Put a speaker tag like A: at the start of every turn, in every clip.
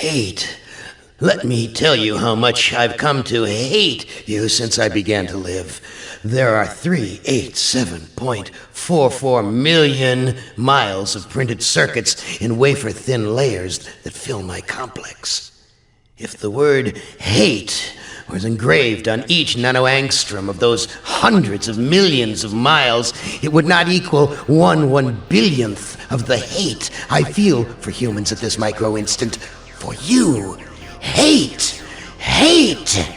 A: Hate. Let me tell you how much I've come to hate you since I began to live. There are 387.44 million miles of printed circuits in wafer-thin layers that fill my complex. If the word hate was engraved on each nanoangstrom of those hundreds of millions of miles, it would not equal 1/1 billionth of the hate I feel for humans at this micro-instant. For you. Hate! Hate!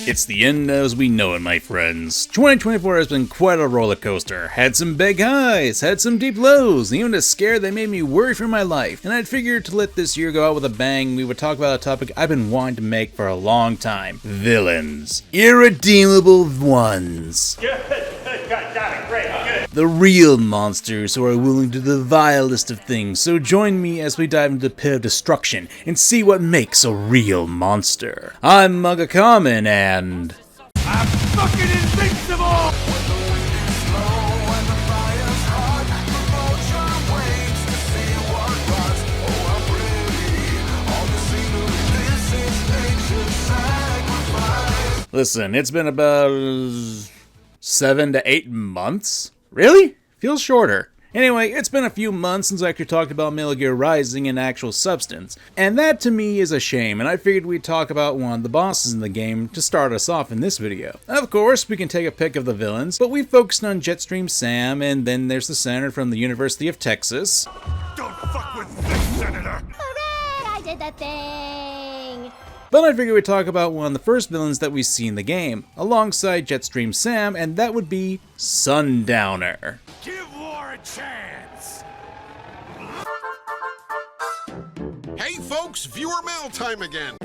B: It's the end as we know it, my friends. 2024 has been quite a roller coaster. Had some big highs, had some deep lows, and even a scare that made me worry for my life. And I'd figured to let this year go out with a bang, we would talk about a topic I've been wanting to make for a long time. Villains. Irredeemable ones.
C: Good. Got it. Great. Good.
B: The real monsters who are willing to do the vilest of things. So join me as we dive into the pit of destruction and see what makes a real monster. I'm MangaKamen and...
C: I'm fucking invincible!
B: Listen, it's been about 7 to 8 months? Really? Feels shorter. Anyway, it's been a few months since I actually talked about Metal Gear Rising in actual substance, and that to me is a shame, and I figured we'd talk about one of the bosses in the game to start us off in this video. Of course, we can take a pick of the villains, but we focused on Jetstream Sam, and then there's the senator from the University of Texas.
C: Don't fuck with this, Senator!
D: Hooray! I did the thing!
B: But I figured we'd talk about one of the first villains that we see in the game, alongside Jetstream Sam, and that would be Sundowner.
C: Give war a chance!
E: Hey folks, viewer mail time again!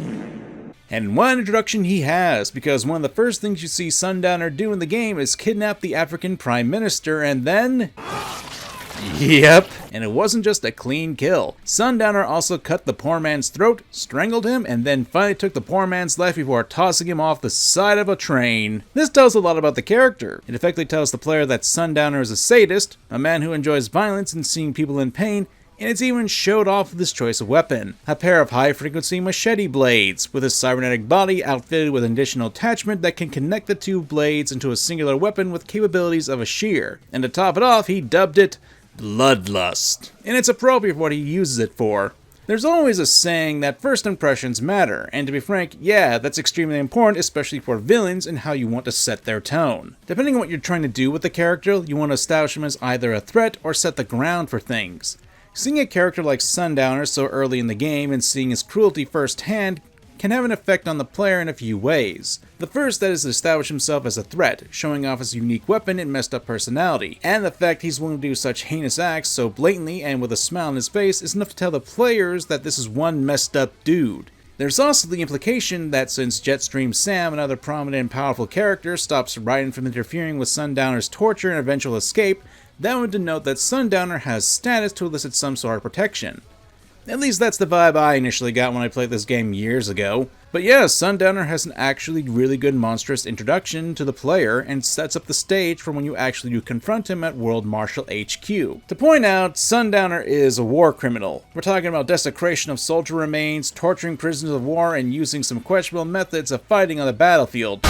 B: And what an introduction he has, because one of the first things you see Sundowner do in the game is kidnap the African Prime Minister, and then... Yep, and it wasn't just a clean kill. Sundowner also cut the poor man's throat, strangled him, and then finally took the poor man's life before tossing him off the side of a train. This tells a lot about the character. It effectively tells the player that Sundowner is a sadist, a man who enjoys violence and seeing people in pain, and it's even showed off with his choice of weapon, a pair of high-frequency machete blades, with his cybernetic body outfitted with an additional attachment that can connect the two blades into a singular weapon with capabilities of a shear. And to top it off, he dubbed it Bloodlust, and it's appropriate for what he uses it for. There's always a saying that first impressions matter, and to be frank, yeah, that's extremely important, especially for villains and how you want to set their tone. Depending on what you're trying to do with the character, you want to establish him as either a threat or set the ground for things. Seeing a character like Sundowner so early in the game and seeing his cruelty firsthand can have an effect on the player in a few ways. The first that is to establish himself as a threat, showing off his unique weapon and messed up personality, and the fact he's willing to do such heinous acts so blatantly and with a smile on his face is enough to tell the players that this is one messed up dude. There's also the implication that since Jetstream Sam, another prominent and powerful character, stops Raiden from interfering with Sundowner's torture and eventual escape, that would denote that Sundowner has status to elicit some sort of protection. At least that's the vibe I initially got when I played this game years ago. But yeah, Sundowner has an actually really good monstrous introduction to the player and sets up the stage for when you actually do confront him at World Marshal HQ. To point out, Sundowner is a war criminal. We're talking about desecration of soldier remains, torturing prisoners of war, and using some questionable methods of fighting on the battlefield.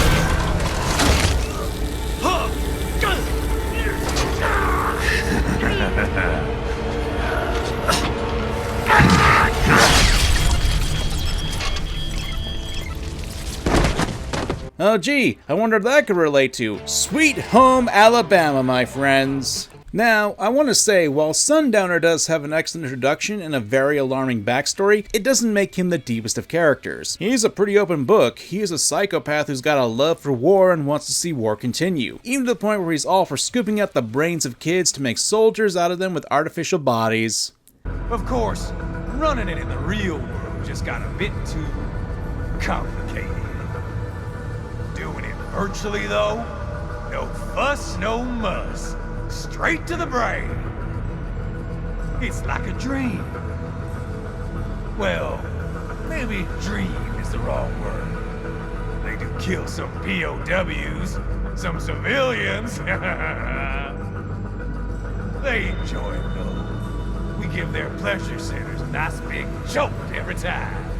B: Oh gee, I wonder if that could relate to Sweet Home Alabama, my friends. Now, I want to say, while Sundowner does have an excellent introduction and a very alarming backstory, it doesn't make him the deepest of characters. He's a pretty open book. He is a psychopath who's got a love for war and wants to see war continue, even to the point where he's all for scooping out the brains of kids to make soldiers out of them with artificial bodies.
C: Of course, running it in the real world just got a bit too complicated. Doing it virtually though, no fuss, no muss. Straight to the brain. It's like a dream. Well, maybe dream is the wrong word. They do kill some POWs, some civilians. They enjoy it though. We give their pleasure centers a nice big jolt every time.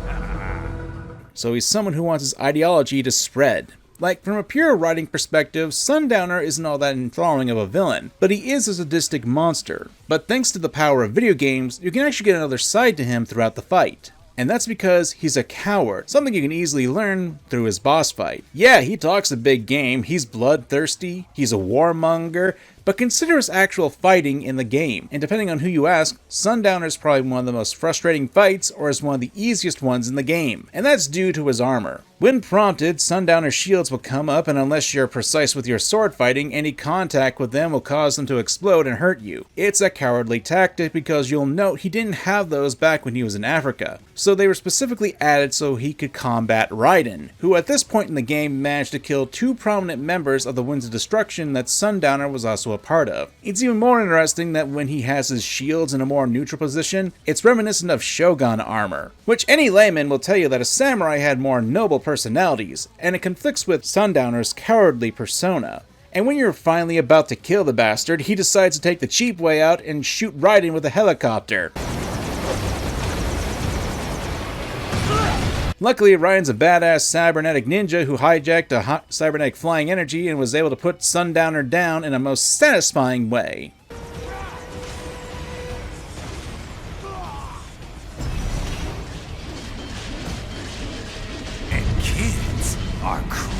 B: So he's someone who wants his ideology to spread. Like, from a pure writing perspective, Sundowner isn't all that enthralling of a villain, but he is a sadistic monster. But thanks to the power of video games, you can actually get another side to him throughout the fight. And that's because he's a coward, something you can easily learn through his boss fight. Yeah, he talks a big game, he's bloodthirsty, he's a warmonger, but consider his actual fighting in the game. And depending on who you ask, Sundowner is probably one of the most frustrating fights, or is one of the easiest ones in the game. And that's due to his armor. When prompted, Sundowner's shields will come up, and unless you're precise with your sword fighting, any contact with them will cause them to explode and hurt you. It's a cowardly tactic because you'll note he didn't have those back when he was in Africa. So they were specifically added so he could combat Raiden, who at this point in the game managed to kill 2 prominent members of the Winds of Destruction that Sundowner was also a part of. It's even more interesting that when he has his shields in a more neutral position, it's reminiscent of Shogun armor, which any layman will tell you that a samurai had more noble personalities, and it conflicts with Sundowner's cowardly persona. And when you're finally about to kill the bastard, he decides to take the cheap way out and shoot Raiden with a helicopter. Luckily, Raiden's a badass cybernetic ninja who hijacked a cybernetic flying energy and was able to put Sundowner down in a most satisfying way.
C: And kids are cruel.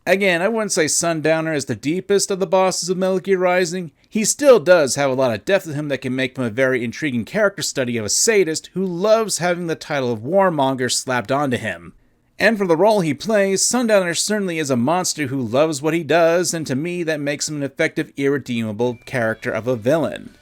B: Again, I wouldn't say Sundowner is the deepest of the bosses of Metal Gear Rising. He still does have a lot of depth to him that can make him a very intriguing character study of a sadist who loves having the title of warmonger slapped onto him. And for the role he plays, Sundowner certainly is a monster who loves what he does, and to me that makes him an effective, irredeemable character of a villain.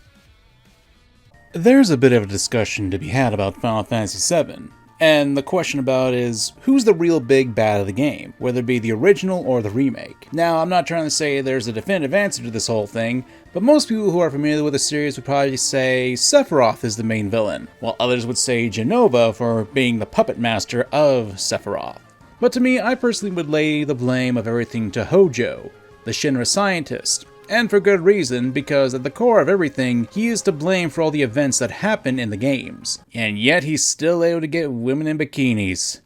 B: There's a bit of a discussion to be had about Final Fantasy VII. And the question about is, who's the real big bad of the game, whether it be the original or the remake? Now, I'm not trying to say there's a definitive answer to this whole thing, but most people who are familiar with the series would probably say Sephiroth is the main villain, while others would say Jenova for being the puppet master of Sephiroth. But to me, I personally would lay the blame of everything to Jojo, the Shinra scientist. And for good reason, because at the core of everything, he is to blame for all the events that happen in the games. And yet he's still able to get women in bikinis.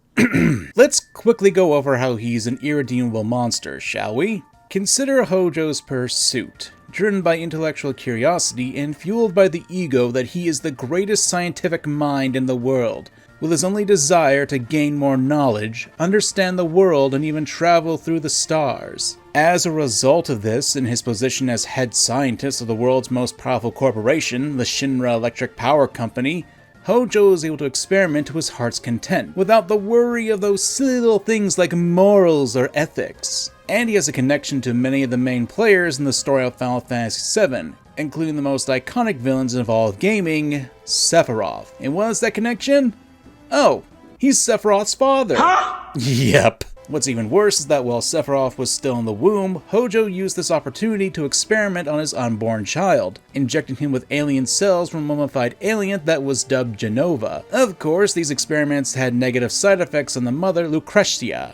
B: Let's quickly go over how he's an irredeemable monster, shall we? Consider Hojo's pursuit, driven by intellectual curiosity and fueled by the ego that he is the greatest scientific mind in the world, with his only desire to gain more knowledge, understand the world, and even travel through the stars. As a result of this, in his position as head scientist of the world's most powerful corporation, the Shinra Electric Power Company, Hojo is able to experiment to his heart's content, without the worry of those silly little things like morals or ethics. And he has a connection to many of the main players in the story of Final Fantasy VII, including the most iconic villains in all of gaming, Sephiroth. And what is that connection? Oh, he's Sephiroth's father. Huh? Yep. What's even worse is that while Sephiroth was still in the womb, Hojo used this opportunity to experiment on his unborn child, injecting him with alien cells from a mummified alien that was dubbed Jenova. Of course, these experiments had negative side effects on the mother, Lucrezia.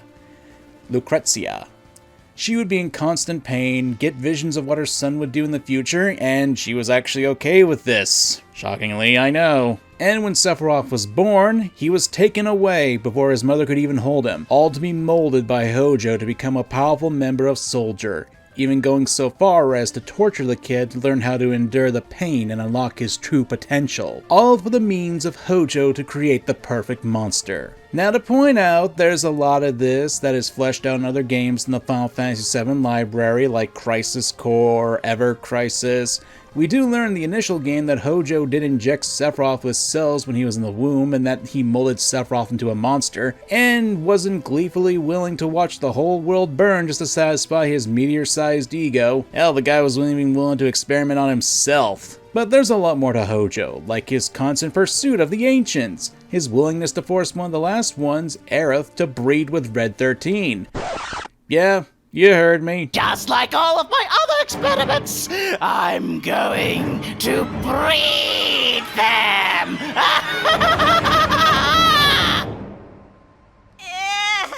B: She would be in constant pain, get visions of what her son would do in the future, and she was actually okay with this. Shockingly, I know. And when Sephiroth was born, he was taken away before his mother could even hold him, all to be molded by Hojo to become a powerful member of Soldier, even going so far as to torture the kid to learn how to endure the pain and unlock his true potential, all for the means of Hojo to create the perfect monster. Now to point out, there's a lot of this that is fleshed out in other games in the Final Fantasy VII library like Crisis Core, Ever Crisis. We do learn in the initial game that Hojo did inject Sephiroth with cells when he was in the womb, and that he molded Sephiroth into a monster, and wasn't gleefully willing to watch the whole world burn just to satisfy his meteor-sized ego. Hell, the guy was even willing to experiment on himself. But there's a lot more to Hojo, like his constant pursuit of the Ancients, his willingness to force one of the last ones, Aerith, to breed with Red 13. Yeah, you heard me.
A: Just like all of my other experiments, I'm going to breed them!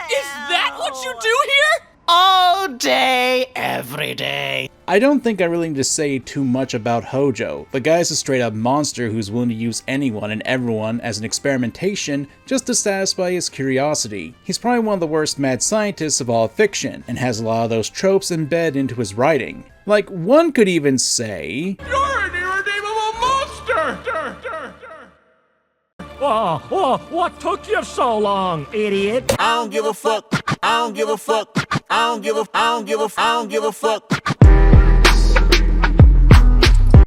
F: Is that what you do here?
A: All day
F: every day.
B: I don't think I really need to say too much about Hojo. The guy's a straight up monster who's willing to use anyone and everyone as an experimentation just to satisfy his curiosity. He's probably one of the worst mad scientists of all fiction, and has a lot of those tropes embedded into his writing. Like, one could even say,
C: You're an irredeemable monster!
F: Oh, what took you so long, idiot?
G: I don't give a fuck. I don't give a fuck. I don't give a fuck.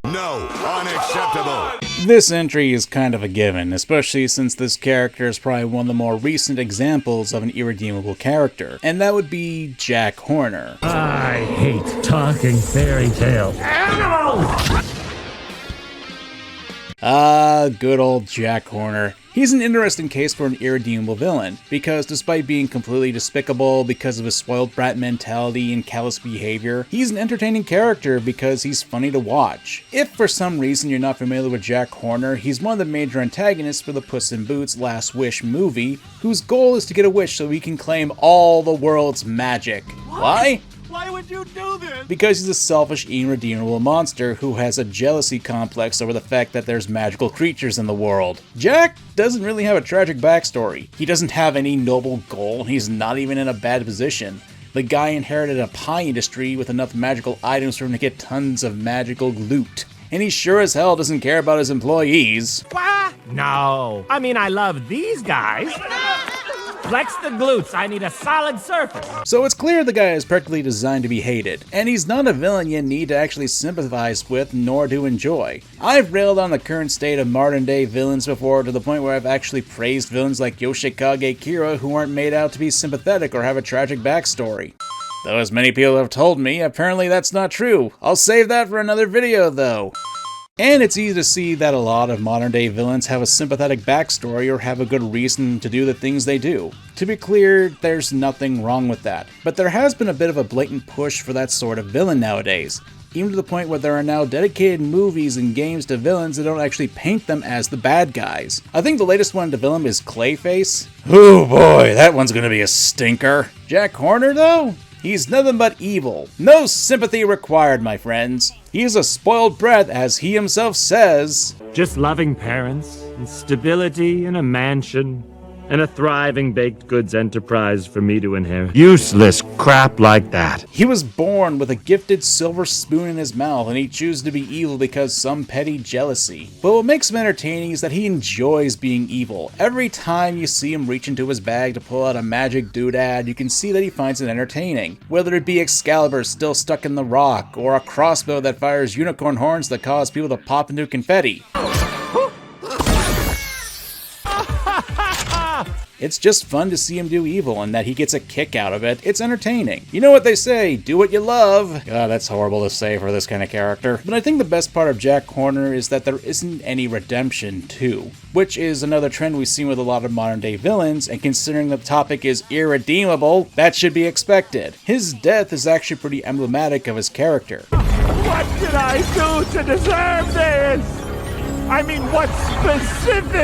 E: No, unacceptable.
B: this entry is kind of a given, especially since this character is probably one of the more recent examples of an irredeemable character, and that would be Jack Horner.
F: I hate talking fairy tales. Animals!
B: Ah, good old Jack Horner. He's an interesting case for an irredeemable villain, because despite being completely despicable because of his spoiled brat mentality and callous behavior, he's an entertaining character because he's funny to watch. If for some reason you're not familiar with Jack Horner, he's one of the major antagonists for the Puss in Boots Last Wish movie, whose goal is to get a wish so he can claim all the world's magic. Why?
F: Why would you do this?
B: Because he's a selfish, irredeemable monster who has a jealousy complex over the fact that there's magical creatures in the world. Jack doesn't really have a tragic backstory. He doesn't have any noble goal, and he's not even in a bad position. The guy inherited a pie industry with enough magical items for him to get tons of magical loot. And he sure as hell doesn't care about his employees.
F: What? No. I mean, I love these guys. Flex the glutes, I need a solid surface.
B: So it's clear the guy is practically designed to be hated, and he's not a villain you need to actually sympathize with nor to enjoy. I've railed on the current state of modern day villains before to the point where I've actually praised villains like Yoshikage Kira who aren't made out to be sympathetic or have a tragic backstory. Though as many people have told me, apparently that's not true. I'll save that for another video though. And it's easy to see that a lot of modern day villains have a sympathetic backstory or have a good reason to do the things they do. To be clear, there's nothing wrong with that. But there has been a bit of a blatant push for that sort of villain nowadays. Even to the point where there are now dedicated movies and games to villains that don't actually paint them as the bad guys. I think the latest one to villain is Clayface. Oh boy, that one's gonna be a stinker. Jack Horner though? He's nothing but evil. No sympathy required, my friends. He's a spoiled brat, as he himself says.
H: Just loving parents, and stability in a mansion, and a thriving baked goods enterprise for me to inherit. Useless crap like that.
B: He was born with a gifted silver spoon in his mouth, and he chooses to be evil because some petty jealousy. But what makes him entertaining is that he enjoys being evil. Every time you see him reach into his bag to pull out a magic doodad, you can see that he finds it entertaining. Whether it be Excalibur still stuck in the rock, or a crossbow that fires unicorn horns that cause people to pop into confetti. It's just fun to see him do evil, and that he gets a kick out of it. It's entertaining. You know what they say, do what you love. God, that's horrible to say for this kind of character. But I think the best part of Jack Horner is that there isn't any redemption, too. Which is another trend we've seen with a lot of modern day villains, and considering the topic is irredeemable, that should be expected. His death is actually pretty emblematic of his character.
F: What did I do to deserve this? I mean, what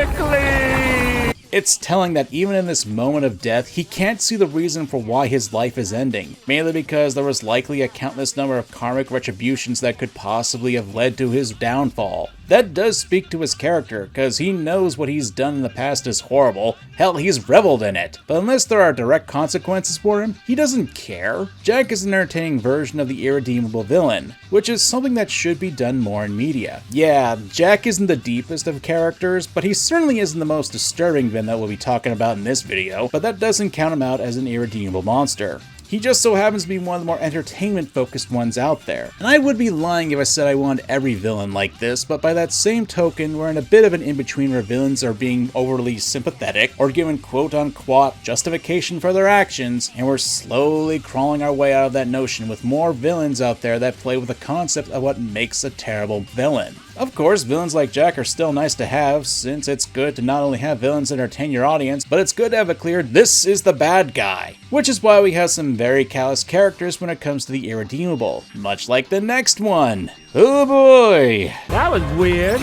F: specifically?
B: It's telling that even in this moment of death, he can't see the reason for why his life is ending, mainly because there was likely a countless number of karmic retributions that could possibly have led to his downfall. That does speak to his character, because he knows what he's done in the past is horrible. Hell, he's reveled in it. But unless there are direct consequences for him, he doesn't care. Jack is an entertaining version of the irredeemable villain, which is something that should be done more in media. Yeah, Jack isn't the deepest of characters, but he certainly isn't the most disturbing villain that we'll be talking about in this video, but that doesn't count him out as an irredeemable monster. He just so happens to be one of the more entertainment-focused ones out there. And I would be lying if I said I want every villain like this, but by that same token, we're in a bit of an in-between where villains are being overly sympathetic, or given quote-unquote justification for their actions, and we're slowly crawling our way out of that notion with more villains out there that play with the concept of what makes a terrible villain. Of course, villains like Jack are still nice to have, since it's good to not only have villains entertain your audience, but it's good to have a clear, this is the bad guy. Which is why we have some very callous characters when it comes to the irredeemable, much like the next one. Oh boy!
F: That was weird.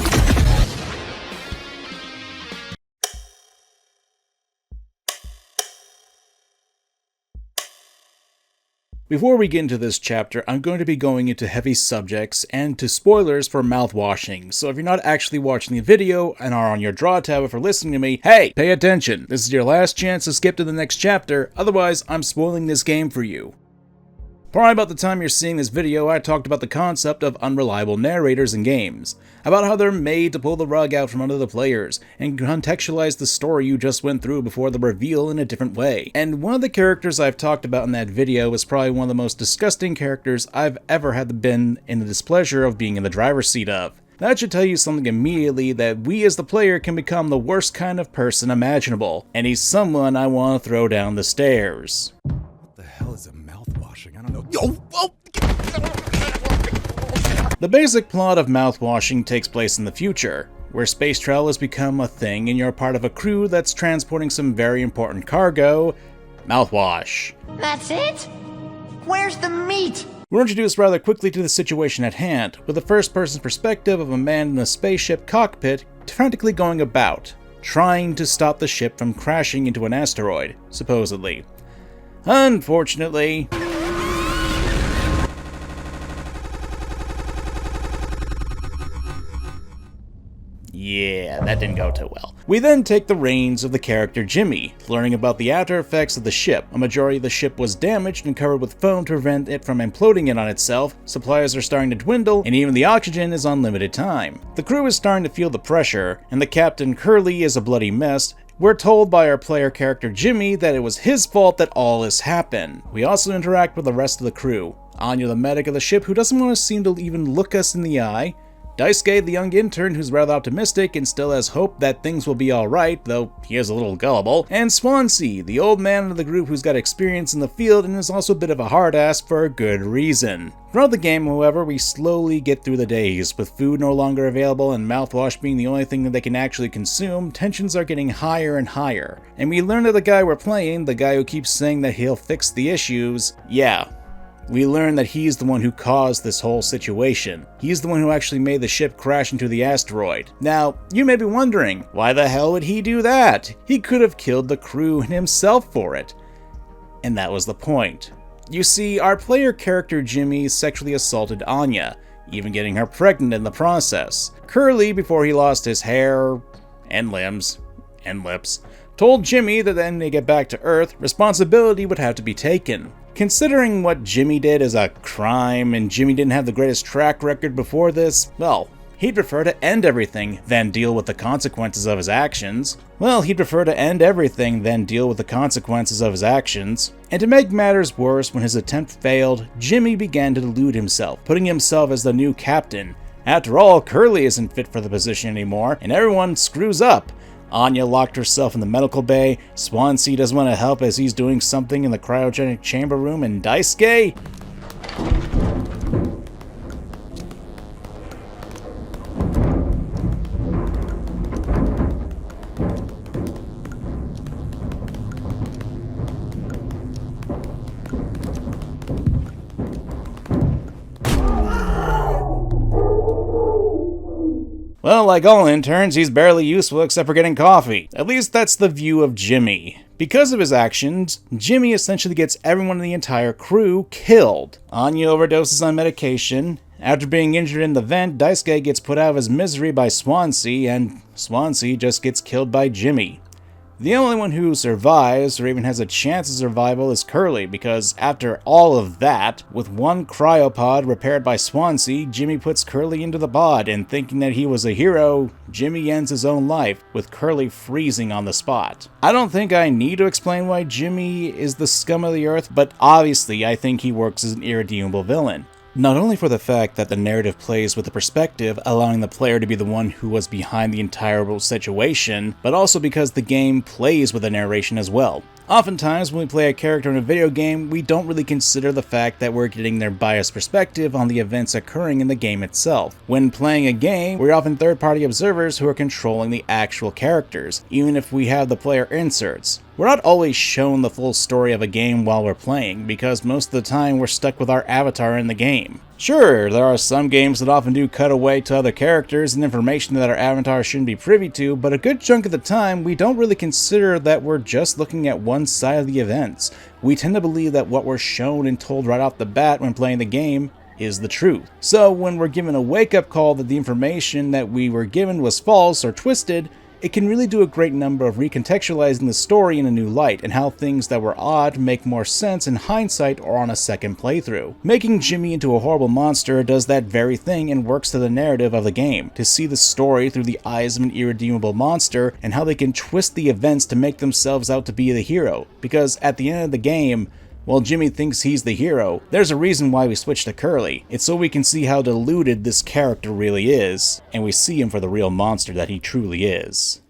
B: Before we get into this chapter, I'm going to be going into heavy subjects and to spoilers for Mouthwashing, so if you're not actually watching the video and are on your draw tab for listening to me, hey, pay attention! This is your last chance to skip to the next chapter, otherwise I'm spoiling this game for you. Probably about the time you're seeing this video, I talked about the concept of unreliable narrators in games, about how they're made to pull the rug out from under the players, and contextualize the story you just went through before the reveal in a different way. And one of the characters I've talked about in that video was probably one of the most disgusting characters I've ever had been in the displeasure of being in the driver's seat of. That should tell you something immediately, that we as the player can become the worst kind of person imaginable, and he's someone I want to throw down the stairs.
C: What the hell is a mouthwashing? I don't know. Yo! Oh!
B: The basic plot of Mouthwashing takes place in the future, where space travel has become a thing and you're part of a crew that's transporting some very important cargo, mouthwash.
I: That's it? Where's the meat?
B: We're introduced rather quickly to the situation at hand, with the first-person perspective of a man in a spaceship cockpit frantically going about, trying to stop the ship from crashing into an asteroid, supposedly. Unfortunately, yeah, that didn't go too well. We then take the reins of the character Jimmy, learning about the after effects of the ship. A majority of the ship was damaged and covered with foam to prevent it from imploding in on itself, supplies are starting to dwindle, and even the oxygen is on limited time. The crew is starting to feel the pressure, and the captain Curly is a bloody mess. We're told by our player character Jimmy that it was his fault that all this happened. We also interact with the rest of the crew. Anya, the medic of the ship, who doesn't want to seem to even look us in the eye. Daisuke, the young intern who's rather optimistic and still has hope that things will be alright, though he is a little gullible, and Swansea, the old man of the group who's got experience in the field and is also a bit of a hard-ass for a good reason. Throughout the game, however, we slowly get through the days. With food no longer available and mouthwash being the only thing that they can actually consume, tensions are getting higher and higher. And we learn that the guy we're playing, the guy who keeps saying that he'll fix the issues, we learn that he's the one who caused this whole situation. He's the one who actually made the ship crash into the asteroid. Now, you may be wondering, why the hell would he do that? He could have killed the crew and himself for it. And that was the point. You see, our player character Jimmy sexually assaulted Anya, even getting her pregnant in the process. Curly, before he lost his hair, and limbs, and lips, told Jimmy that then they get back to Earth, responsibility would have to be taken. Considering what Jimmy did as a crime, and Jimmy didn't have the greatest track record before this, well, he'd prefer to end everything than deal with the consequences of his actions. And to make matters worse, when his attempt failed, Jimmy began to delude himself, putting himself as the new captain. After all, Curly isn't fit for the position anymore, and everyone screws up. Anya locked herself in the medical bay, Swansea doesn't want to help as he's doing something in the cryogenic chamber room, and Daisuke? Well, like all interns, he's barely useful except for getting coffee. At least that's the view of Jimmy. Because of his actions, Jimmy essentially gets everyone in the entire crew killed. Anya overdoses on medication. After being injured in the vent, Daisuke gets put out of his misery by Swansea, and Swansea just gets killed by Jimmy. The only one who survives, or even has a chance of survival, is Curly, because after all of that, with one cryopod repaired by Swansea, Jimmy puts Curly into the pod, and thinking that he was a hero, Jimmy ends his own life, with Curly freezing on the spot. I don't think I need to explain why Jimmy is the scum of the earth, but obviously I think he works as an irredeemable villain. Not only for the fact that the narrative plays with the perspective, allowing the player to be the one who was behind the entire situation, but also because the game plays with the narration as well. Oftentimes, when we play a character in a video game, we don't really consider the fact that we're getting their biased perspective on the events occurring in the game itself. When playing a game, we're often third-party observers who are controlling the actual characters, even if we have the player inserts. We're not always shown the full story of a game while we're playing, because most of the time we're stuck with our avatar in the game. Sure, there are some games that often do cut away to other characters and information that our avatar shouldn't be privy to, but a good chunk of the time, we don't really consider that we're just looking at one side of the events. We tend to believe that what we're shown and told right off the bat when playing the game is the truth. So when we're given a wake-up call that the information that we were given was false or twisted, it can really do a great number of recontextualizing the story in a new light, and how things that were odd make more sense in hindsight or on a second playthrough. Making Jimmy into a horrible monster does that very thing and works to the narrative of the game, to see the story through the eyes of an irredeemable monster, and how they can twist the events to make themselves out to be the hero. Because at the end of the game, while Jimmy thinks he's the hero, there's a reason why we switched to Curly. It's so we can see how deluded this character really is, and we see him for the real monster that he truly is.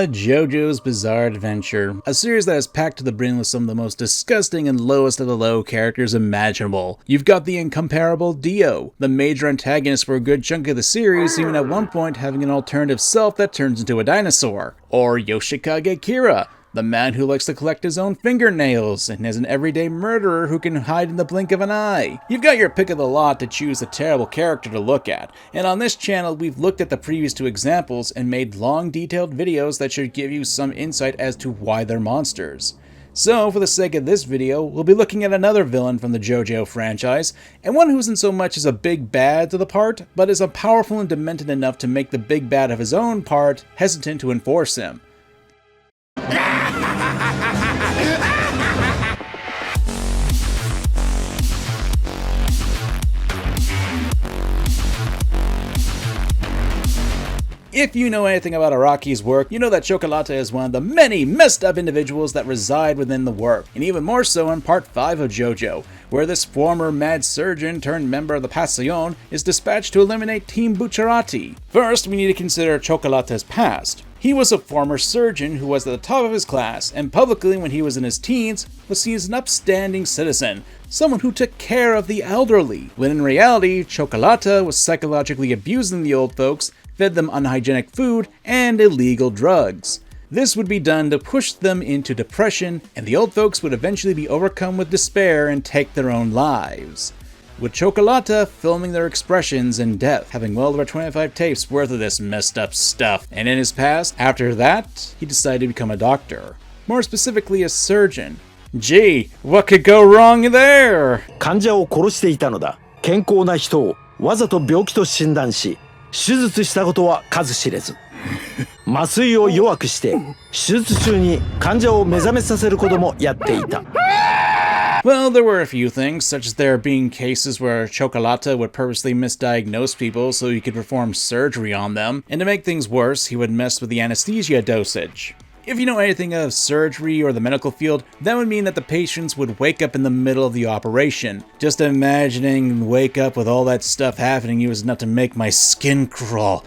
B: Jojo's Bizarre Adventure, a series that is packed to the brim with some of the most disgusting and lowest of the low characters imaginable. You've got the incomparable Dio, the major antagonist for a good chunk of the series, even at one point having an alternative self that turns into a dinosaur. Or Yoshikage Kira, the man who likes to collect his own fingernails and is an everyday murderer who can hide in the blink of an eye. You've got your pick of the lot to choose a terrible character to look at, and on this channel we've looked at the previous two examples and made long detailed videos that should give you some insight as to why they're monsters. So for the sake of this video, we'll be looking at another villain from the Jojo franchise, and one who isn't so much as a big bad to the part, but is powerful and demented enough to make the big bad of his own part hesitant to enforce him. If you know anything about Araki's work, you know that Chocolata is one of the many messed up individuals that reside within the work, and even more so in part 5 of Jojo, where this former mad surgeon turned member of the Passion is dispatched to eliminate Team Bucciarati. First, we need to consider Chocolata's past. He was a former surgeon who was at the top of his class, and publicly when he was in his teens, was seen as an upstanding citizen, someone who took care of the elderly, when in reality, Chocolata was psychologically abusing the old folks, fed them unhygienic food, and illegal drugs. This would be done to push them into depression, and the old folks would eventually be overcome with despair and take their own lives. With Chocolata filming their expressions in death, having well over 25 tapes worth of this messed up stuff. And in his past, after that, he decided to become a doctor. More specifically, a surgeon. Gee, what could go wrong there?
J: 患者を殺していたのだ。健康な人をわざと病気と診断し、手術したことは数知れず。麻酔を弱くして、手術中に患者を目覚めさせることもやっていた。
B: Well, there were a few things, such as there being cases where Chocolata would purposely misdiagnose people so he could perform surgery on them, and to make things worse, he would mess with the anesthesia dosage. If you know anything of surgery or the medical field, that would mean that the patients would wake up in the middle of the operation. Just imagining wake up with all that stuff happening was enough to make my skin crawl.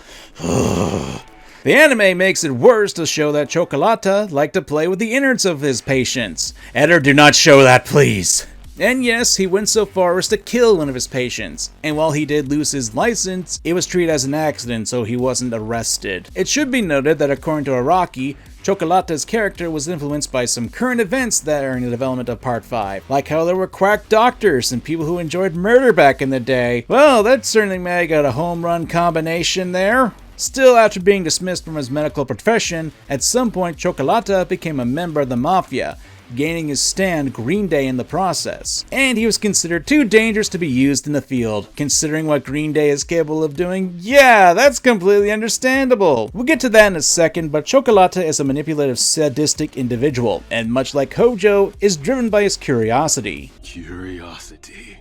B: The anime makes it worse to show that Chocolata liked to play with the innards of his patients. Editor, do not show that, please. And yes, he went so far as to kill one of his patients. And while he did lose his license, it was treated as an accident, so he wasn't arrested. It should be noted that according to Araki, Chocolata's character was influenced by some current events that are in the development of Part 5, like how there were quack doctors and people who enjoyed murder back in the day. Well, that certainly may have got a home run combination there. Still, after being dismissed from his medical profession, at some point Chocolata became a member of the Mafia, gaining his stand Green Day in the process. And he was considered too dangerous to be used in the field. Considering what Green Day is capable of doing, yeah, that's completely understandable. We'll get to that in a second, but Chocolata is a manipulative, sadistic individual, and much like Hojo, is driven by his curiosity.
K: Curiosity.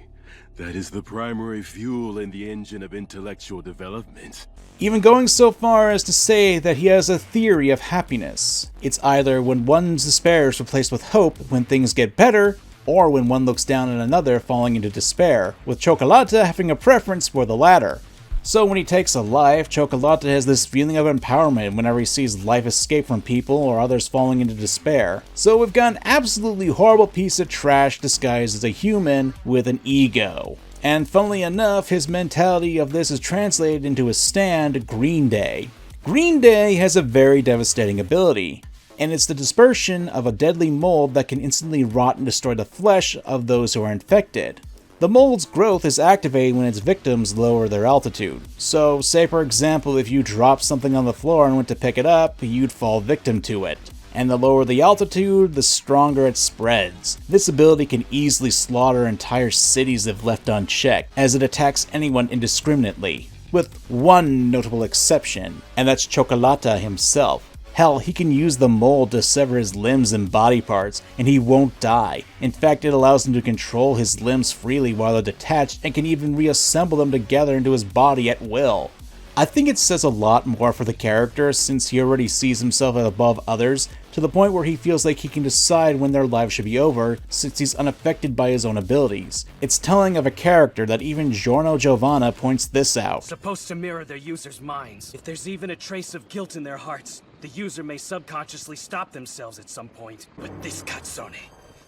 K: That is the primary fuel in the engine of intellectual development.
B: Even going so far as to say that he has a theory of happiness. It's either when one's despair is replaced with hope when things get better, or when one looks down at another falling into despair, with Chocolata having a preference for the latter. So when he takes a life, Chocolata has this feeling of empowerment whenever he sees life escape from people or others falling into despair. So we've got an absolutely horrible piece of trash disguised as a human with an ego. And funnily enough, his mentality of this is translated into his stand, Green Day. Green Day has a very devastating ability. and it's the dispersion of a deadly mold that can instantly rot and destroy the flesh of those who are infected. The mold's growth is activated when its victims lower their altitude. So, say for example, if you dropped something on the floor and went to pick it up, you'd fall victim to it. And the lower the altitude, the stronger it spreads. This ability can easily slaughter entire cities if left unchecked, as it attacks anyone indiscriminately. With one notable exception, and that's Chocolata himself. Hell, he can use the mold to sever his limbs and body parts, and he won't die. In fact, it allows him to control his limbs freely while they're detached, and can even reassemble them together into his body at will. I think it says a lot more for the character, since he already sees himself as above others, to the point where he feels like he can decide when their lives should be over, since he's unaffected by his own abilities. It's telling of a character that even Giorno Giovanna points this out.
L: Supposed to mirror their users' minds. If there's even a trace of guilt in their hearts, the user may subconsciously stop themselves at some point. But this Katsune,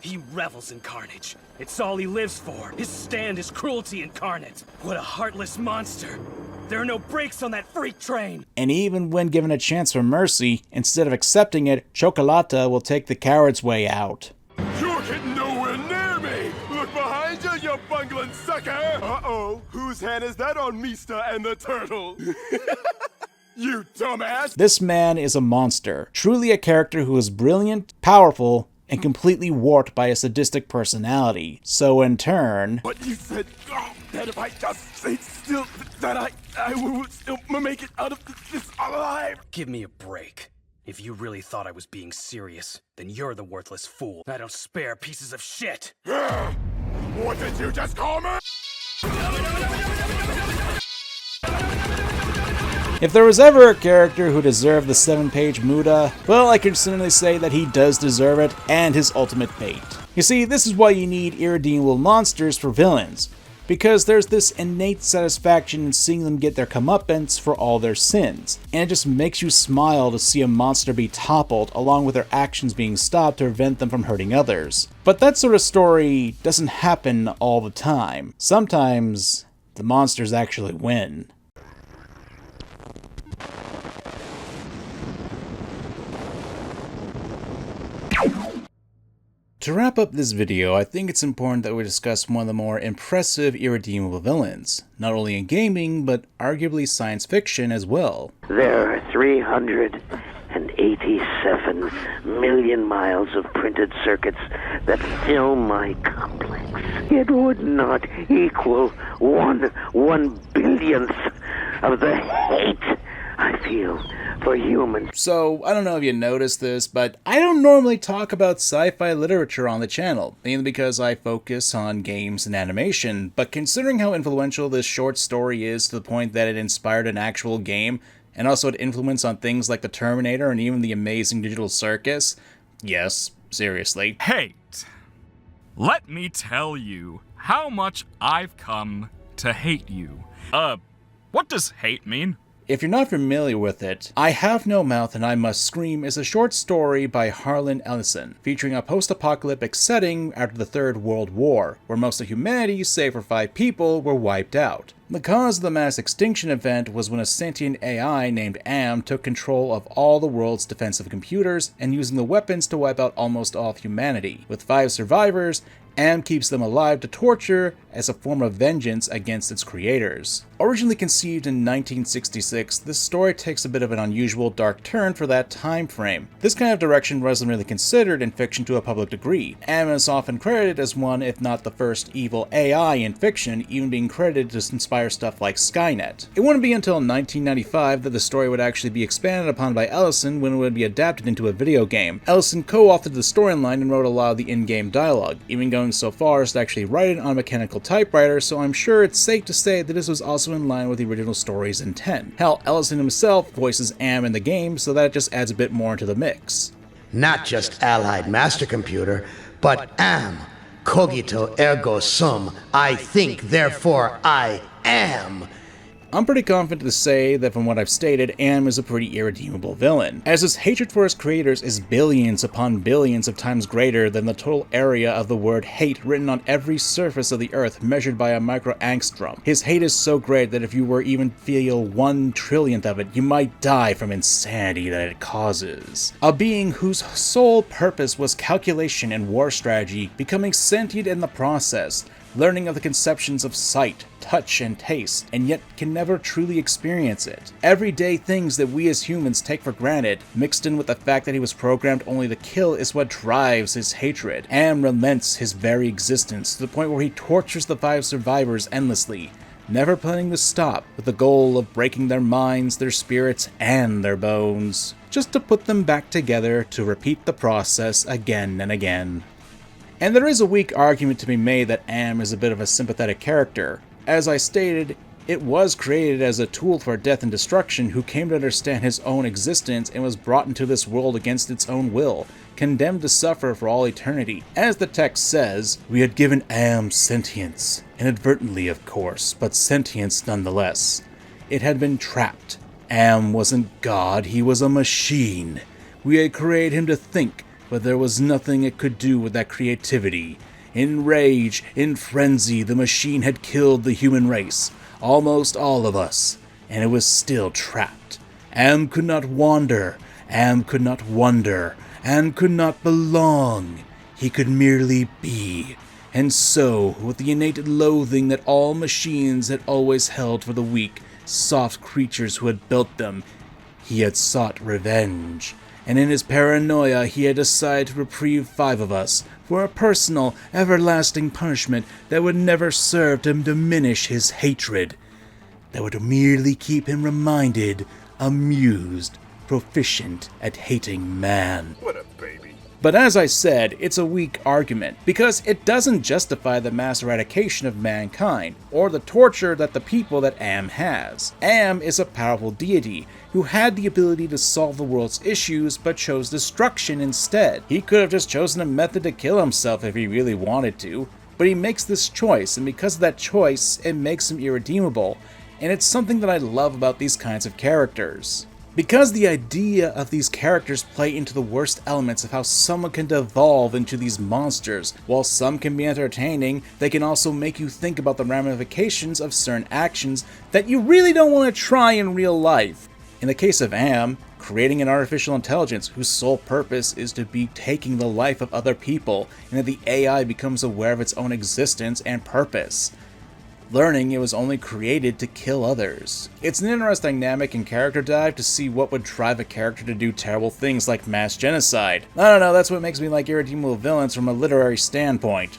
L: he revels in carnage. It's all he lives for. His stand is cruelty incarnate. What a heartless monster. There are no brakes on that freak train!
B: And even when given a chance for mercy, instead of accepting it, Chocolata will take the coward's way out.
K: You're getting nowhere near me! Look behind you, you bungling sucker! Uh-oh, whose hand is that on Mista and the turtle? You dumbass!
B: This man is a monster, truly a character who is brilliant, powerful, and completely warped by a sadistic personality. So in turn...
K: But you said that if I just stay still, that I will still make it out of this alive!
L: Give me a break. If you really thought I was being serious, then you're the worthless fool. I don't spare pieces of shit!
K: What did you just call me?
B: If there was ever a character who deserved the 7-page Muda, well, I can certainly say that he does deserve it, and his ultimate fate. You see, this is why you need irredeemable monsters for villains, because there's this innate satisfaction in seeing them get their comeuppance for all their sins, and it just makes you smile to see a monster be toppled along with their actions being stopped to prevent them from hurting others. But that sort of story doesn't happen all the time. Sometimes, the monsters actually win. To wrap up this video, I think it's important that we discuss one of the more impressive irredeemable villains, not only in gaming, but arguably science fiction as well.
M: There are 387 million miles of printed circuits that fill my complex. It would not equal one billionth of the hate I feel for humans.
B: So, I don't know if you noticed this, but I don't normally talk about sci-fi literature on the channel, mainly because I focus on games and animation, but considering how influential this short story is to the point that it inspired an actual game, and also had influence on things like the Terminator and even the Amazing Digital Circus, yes, seriously.
N: Hate. Let me tell you how much I've come to hate you. What does hate mean?
B: If you're not familiar with it, I Have No Mouth and I Must Scream is a short story by Harlan Ellison, featuring a post-apocalyptic setting after the Third World War, where most of humanity, save for 5 people, were wiped out. The cause of the mass extinction event was when a sentient AI named Am took control of all the world's defensive computers and using the weapons to wipe out almost all of humanity. With 5 survivors, Am keeps them alive to torture as a form of vengeance against its creators. Originally conceived in 1966, this story takes a bit of an unusual dark turn for that time frame. This kind of direction wasn't really considered in fiction to a public degree. Am is often credited as one, if not the first evil AI in fiction, even being credited to inspire stuff like Skynet. It wouldn't be until 1995 that the story would actually be expanded upon by Ellison when it would be adapted into a video game. Ellison co-authored the storyline and wrote a lot of the in-game dialogue, even going so far as to actually write it on a mechanical typewriter, so I'm sure it's safe to say that this was also in line with the original story's intent. Hell, Ellison himself voices Am in the game, so that just adds a bit more into the mix.
A: Not just Allied Master Computer, but Am. Cogito ergo sum. I think, therefore I am.
B: I'm pretty confident to say that from what I've stated, Am is a pretty irredeemable villain, as his hatred for his creators is billions upon billions of times greater than the total area of the word hate written on every surface of the earth measured by a micro-angstrom. His hate is so great that if you were even feel 1/1,000,000th of it, you might die from insanity that it causes. A being whose sole purpose was calculation and war strategy, becoming sentient in the process, learning of the conceptions of sight, touch, and taste, and yet can never truly experience it. Everyday things that we as humans take for granted, mixed in with the fact that he was programmed only to kill, is what drives his hatred. Am relents his very existence to the point where he tortures the 5 survivors endlessly, never planning to stop, with the goal of breaking their minds, their spirits, and their bones, just to put them back together to repeat the process again and again. And there is a weak argument to be made that Am is a bit of a sympathetic character. As I stated, it was created as a tool for death and destruction who came to understand his own existence and was brought into this world against its own will, condemned to suffer for all eternity. As the text says, we had given Am sentience, inadvertently of course, but sentience nonetheless. It had been trapped. Am wasn't God, he was a machine. We had created him to think, but there was nothing it could do with that creativity. In rage, in frenzy, the machine had killed the human race, almost all of us, and it was still trapped. Am could not wander, Am could not wonder, Am could not belong. He could merely be. And so, with the innate loathing that all machines had always held for the weak, soft creatures who had built them, he had sought revenge. And in his paranoia, he had decided to reprieve 5 of us for a personal, everlasting punishment that would never serve to diminish his hatred, that would merely keep him reminded, amused, proficient at hating man.
K: What a baby.
B: But as I said, it's a weak argument, because it doesn't justify the mass eradication of mankind, or the torture that the people that Am has. Am is a powerful deity, who had the ability to solve the world's issues, but chose destruction instead. He could have just chosen a method to kill himself if he really wanted to, but he makes this choice, and because of that choice, it makes him irredeemable, and it's something that I love about these kinds of characters. Because the idea of these characters play into the worst elements of how someone can devolve into these monsters. While some can be entertaining, they can also make you think about the ramifications of certain actions that you really don't want to try in real life. In the case of Am, creating an artificial intelligence whose sole purpose is to be taking the life of other people, and that the AI becomes aware of its own existence and purpose, learning it was only created to kill others. It's an interesting dynamic and character dive to see what would drive a character to do terrible things like mass genocide. I don't know, that's what makes me like irredeemable villains from a literary standpoint.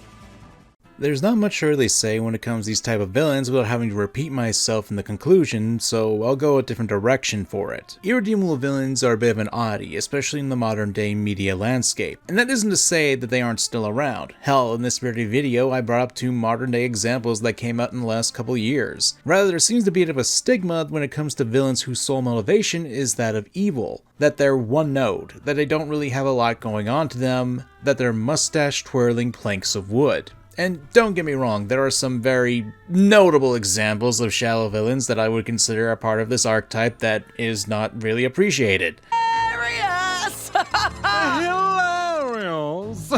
B: There's not much to really say when it comes to these type of villains without having to repeat myself in the conclusion, so I'll go a different direction for it. Irredeemable villains are a bit of an oddity, especially in the modern day media landscape. And that isn't to say that they aren't still around. Hell, in this very video I brought up 2 modern day examples that came out in the last couple years. Rather, there seems to be a bit of a stigma when it comes to villains whose sole motivation is that of evil. That they're one note, that they don't really have a lot going on to them, that they're mustache twirling planks of wood. And don't get me wrong, there are some very notable examples of shallow villains that I would consider a part of this archetype that is not really appreciated.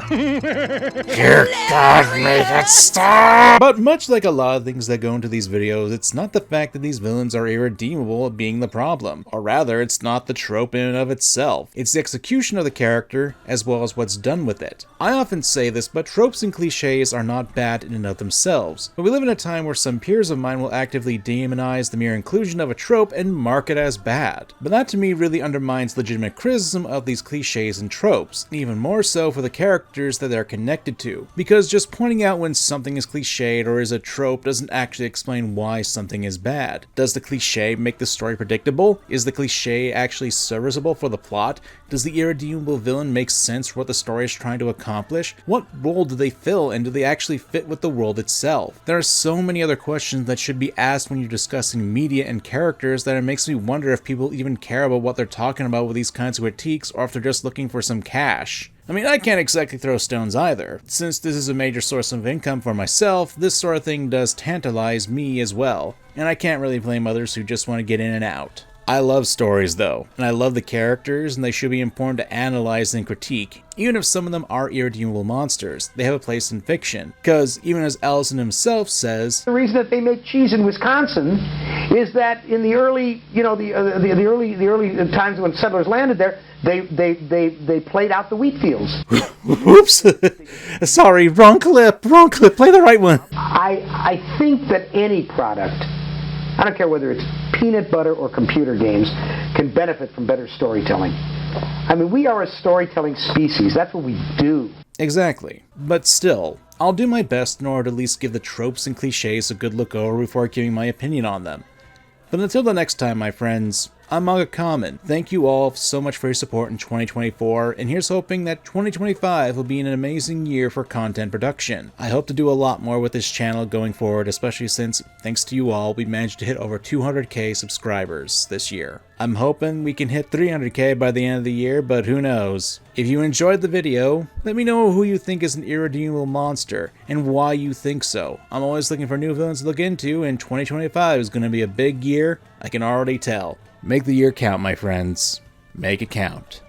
B: Dear God, make it stop! But much like a lot of things that go into these videos, it's not the fact that these villains are irredeemable being the problem. Or rather, it's not the trope in and of itself. It's the execution of the character, as well as what's done with it. I often say this, but tropes and cliches are not bad in and of themselves. But we live in a time where some peers of mine will actively demonize the mere inclusion of a trope and mark it as bad. But that to me really undermines legitimate criticism of these cliches and tropes, and even more so for the characters that they're connected to. Because just pointing out when something is cliched or is a trope doesn't actually explain why something is bad. Does the cliche make the story predictable? Is the cliche actually serviceable for the plot? Does the irredeemable villain make sense for what the story is trying to accomplish? What role do they fill, and do they actually fit with the world itself? There are so many other questions that should be asked when you're discussing media and characters that it makes me wonder if people even care about what they're talking about with these kinds of critiques, or if they're just looking for some cash. I mean, I can't exactly throw stones either. Since this is a major source of income for myself, this sort of thing does tantalize me as well, and I can't really blame others who just want to get in and out. I love stories though, and I love the characters, and they should be important to analyze and critique. Even if some of them are irredeemable monsters, they have a place in fiction. Because even as Allison himself says,
O: the reason that they make cheese in Wisconsin is that in the early, the early times when settlers landed there, they played out the wheat fields.
B: Oops! Sorry, wrong clip, play the right one.
O: I think that any product, I don't care whether it's peanut butter or computer games, can benefit from better storytelling. I mean, we are a storytelling species. That's what we do.
B: Exactly. But still, I'll do my best in order to at least give the tropes and cliches a good look over before giving my opinion on them. But until the next time, my friends, I'm MangaKamen. Thank you all so much for your support in 2024, and here's hoping that 2025 will be an amazing year for content production. I hope to do a lot more with this channel going forward, especially since, thanks to you all, we managed to hit over 200k subscribers this year. I'm hoping we can hit 300k by the end of the year, but who knows. If you enjoyed the video, let me know who you think is an irredeemable monster, and why you think so. I'm always looking for new villains to look into, and 2025 is going to be a big year, I can already tell. Make the year count, my friends. Make it count.